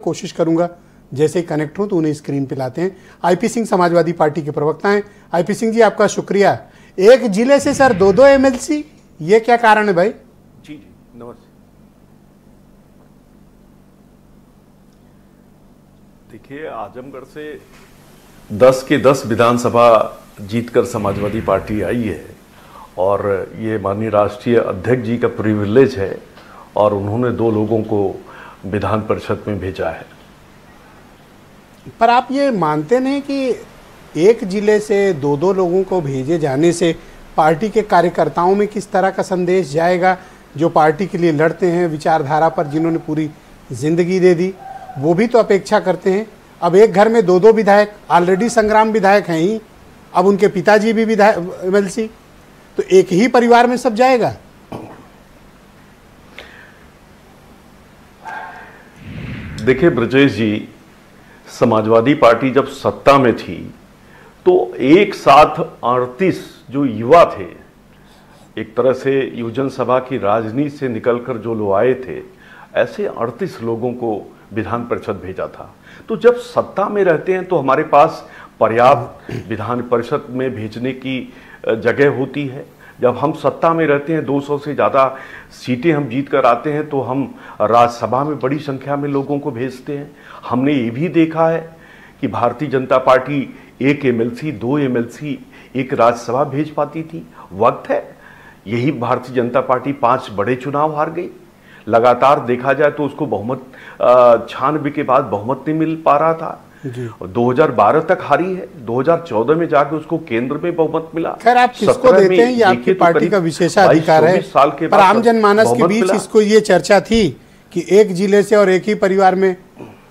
कोशिश करूंगा जैसे ही कनेक्ट हो तो उन्हें स्क्रीन पे लाते हैं। आईपी सिंह समाजवादी पार्टी के प्रवक्ता हैं। आईपी सिंह जी, आपका शुक्रिया। एक जिले से सर दो एमएलसी, ये क्या कारण है भाई? जी जी नमस्ते। देखिए, आजमगढ़ से 10 के 10 विधानसभा जीतकर समाजवादी पार्टी आई है और ये माननीय राष्ट्रीय अध्यक्ष जी का प्रिविलेज है और उन्होंने 2 लोगों को विधान परिषद में भेजा है। पर आप ये मानते नहीं कि एक जिले से 2 लोगों को भेजे जाने से पार्टी के कार्यकर्ताओं में किस तरह का संदेश जाएगा? जो पार्टी के लिए लड़ते हैं, विचारधारा पर जिन्होंने पूरी जिंदगी दे दी, वो भी तो अपेक्षा करते हैं। अब एक घर में 2 विधायक, ऑलरेडी संग्राम विधायक हैं ही, अब उनके पिताजी भी विधायक एमएलसी, तो एक ही परिवार में सब जाएगा। देखिए ब्रजेश जी, समाजवादी पार्टी जब सत्ता में थी तो एक साथ 38 जो युवा थे, एक तरह से युवजन सभा की राजनीति से निकलकर जो लोग आए थे, ऐसे 38 लोगों को विधान परिषद भेजा था। तो जब सत्ता में रहते हैं तो हमारे पास पर्याप्त विधान परिषद में भेजने की जगह होती है। जब हम सत्ता में रहते हैं, 200 से ज़्यादा सीटें हम जीत कर आते हैं, तो हम राज्यसभा में बड़ी संख्या में लोगों को भेजते हैं। हमने ये भी देखा है कि Bharatiya Janata party 1 MLC, 2 MLC एक राज्यसभा भेज पाती थी। वक्त है, यही भारतीय जनता पार्टी 5 बड़े चुनाव हार गई। लगातार देखा जाए तो उसको बहुमत 96 के बाद बहुमत नहीं मिल पा रहा था। 2012 तक हारी है, 2014 में जाके उसको केंद्र में बहुमत मिला। खैर, आप किसको देते हैं ये आपकी पार्टी का विशेषाधिकार है, पर आम जनमानस के बीच इसको ये चर्चा थी कि एक जिले से और एक ही परिवार में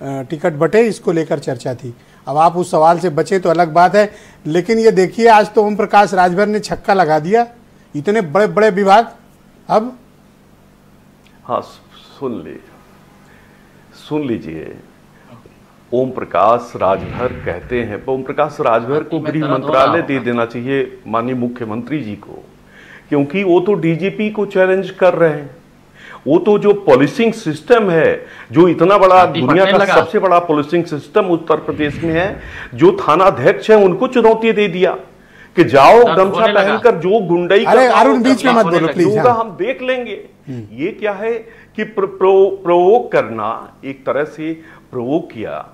टिकट बटे, इसको लेकर चर्चा थी। अब आप उस सवाल से बचे तो अलग बात है, लेकिन ये देखिए आज तो ओम प्रकाश राजभर ने छक्का लगा दिया। इतने बड़े बड़े विभाग अब। हाँ, सुन लीजिए, ओम प्रकाश राजभर कहते हैं, ओम प्रकाश राजभर को गृह मंत्रालय दे देना चाहिए माननीय मुख्यमंत्री जी को, क्योंकि वो तो डीजीपी को चैलेंज कर रहे हैं। वो तो जो पुलिसिंग सिस्टम है, जो इतना बड़ा दुनिया का सबसे बड़ा पुलिसिंग सिस्टम उत्तर प्रदेश में है, जो थाना अध्यक्ष है उनको चुनौती दे दिया कि जाओ गमछा पहनकर जो गुंडई अरुण बीच में मत बोलो प्लीज, हम देख लेंगे। ये क्या है कि प्रोवोक करना, एक तरह से प्रोवोक किया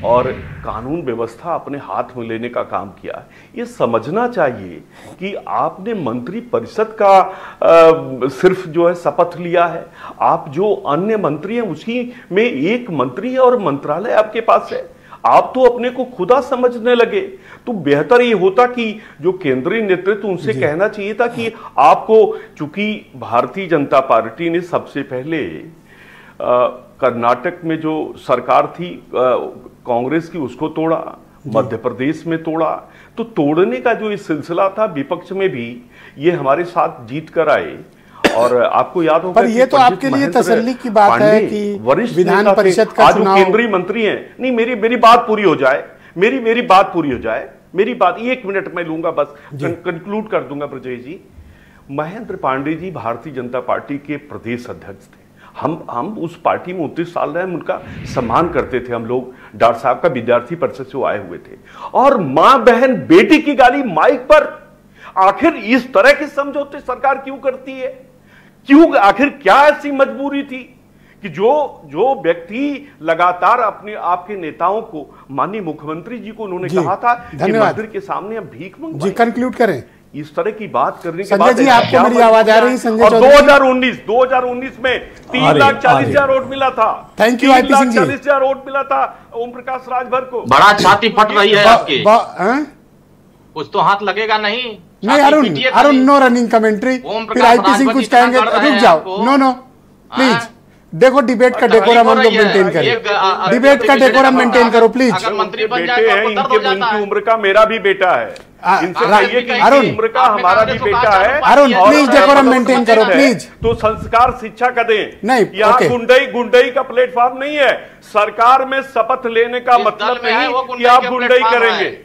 और कानून व्यवस्था अपने हाथ में लेने का काम किया। ये समझना चाहिए कि आपने मंत्री परिषद का सिर्फ जो है शपथ लिया है, आप जो अन्य मंत्री हैं उसी में एक मंत्री है और मंत्रालय आपके पास है। आप तो अपने को खुदा समझने लगे। तो बेहतर ये होता कि जो केंद्रीय नेतृत्व उनसे कहना चाहिए था कि आपको, चूंकि भारतीय जनता पार्टी ने सबसे पहले कर्नाटक में जो सरकार थी कांग्रेस की, उसको तोड़ा, मध्य प्रदेश में तोड़ा, तो तोड़ने का जो ये सिलसिला था विपक्ष में भी ये हमारे साथ जीत कर आए। और आपको याद होगा, पर ये तो आपके लिए तसल्ली की बात है कि वरिष्ठ विधान परिषद का चुनाव, केंद्रीय मंत्री हैं। नहीं, मेरी बात पूरी हो जाए, मेरी बात पूरी हो जाए, मेरी बात 1 मिनट में लूंगा, बस कंक्लूड कर दूंगा। ब्रजेश जी, महेंद्र पांडे जी भारतीय जनता पार्टी के प्रदेश अध्यक्ष थे। हम उस पार्टी में 29 साल रहे, उनका सम्मान करते थे हम लोग। डॉक्टर साहब का विद्यार्थी परिषद से आए हुए थे। और मां बहन बेटी की गाली माइक पर, आखिर इस तरह के समझौते सरकार क्यों करती है? क्यों? आखिर क्या ऐसी मजबूरी थी कि जो व्यक्ति लगातार अपने आपके नेताओं को, माननीय मुख्यमंत्री जी को उन्होंने कहा था कि मंदिर के सामने हम भीख मांगवाएं। जी, कंक्लूड करें। इस तरह की बात करने के बाद, संजय जी आपको मेरी आवाज आ रही है? संजय, और 2019 में 3,40,000 वोट मिला था। Thank you IP Singh ji. 3,40,000 vote मिला था ओम प्रकाश राजभर को। बड़ा छाती फट रही है आपकी, कुछ तो हाथ लगेगा नहीं? अरुण नो रनिंग कमेंट्री, फिर आईपी सिंह कुछ कहेंगे, रुक जाओ। नो प्लीज, देखो डिबेट का डेकोरम हम लोग मेंटेन करें, डिबेट का डेकोरम मेंटेन करो प्लीज। अगर मंत्री बन बेटे हैं इनकी उम्र का मेरा भी बेटा है, अरुण उम्र का हमारा भी बेटा है। अरुण प्लीज डेकोरम मेंटेन करो प्लीज। तो संस्कार शिक्षा का दें, नहीं यहाँ गुंडई का प्लेटफॉर्म नहीं है। सरकार में शपथ लेने का मतलब नहीं कि आप गुंडई करेंगे,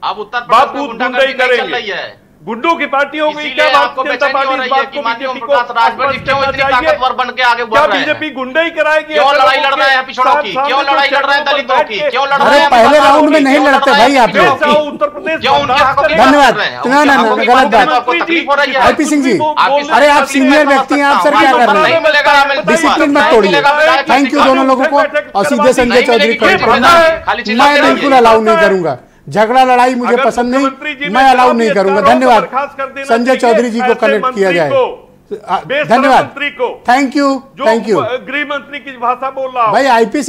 आप उत्तर प्रदेश में गुंडागर्दी नहीं चल रही है। गुंडों की पार्टी हो गई क्या? आपको बेचैनी हो रही है कि माननीय ओम प्रकाश राजभर क्यों इतनी ताकतवर बन के आगे बढ़ रहे हैं? बीजेपी गुंडे ही कराएगी? क्यों लड़ाई लड़ रहे हैं पिछड़ों की? क्यों लड़ाई लड़ रहे हैं दलितों की? क्यों लड़ रहे हैं? पहले राउंड में नहीं लड़ते भाई आप लोग। उत्तर प्रदेश धन्यवाद। ना गलत बात। आईपी सिंह जी, अरे आप सीनियर व्यक्ति हैं, आप सर क्या कर रहे हैं? डिसिप्लिन मत तोड़िए। थैंक यू दोनों लोगों को। और सीधे संजय चौधरी को मैं बिल्कुल अलाउ नहीं करूंगा। झगड़ा लड़ाई मुझे पसंद नहीं, मैं अलाउ नहीं करूंगा। धन्यवाद। संजय चौधरी जी को कनेक्ट किया जाए। धन्यवाद। Thank you. गृह मंत्री की भाषा बोल रहा भाई। आईपी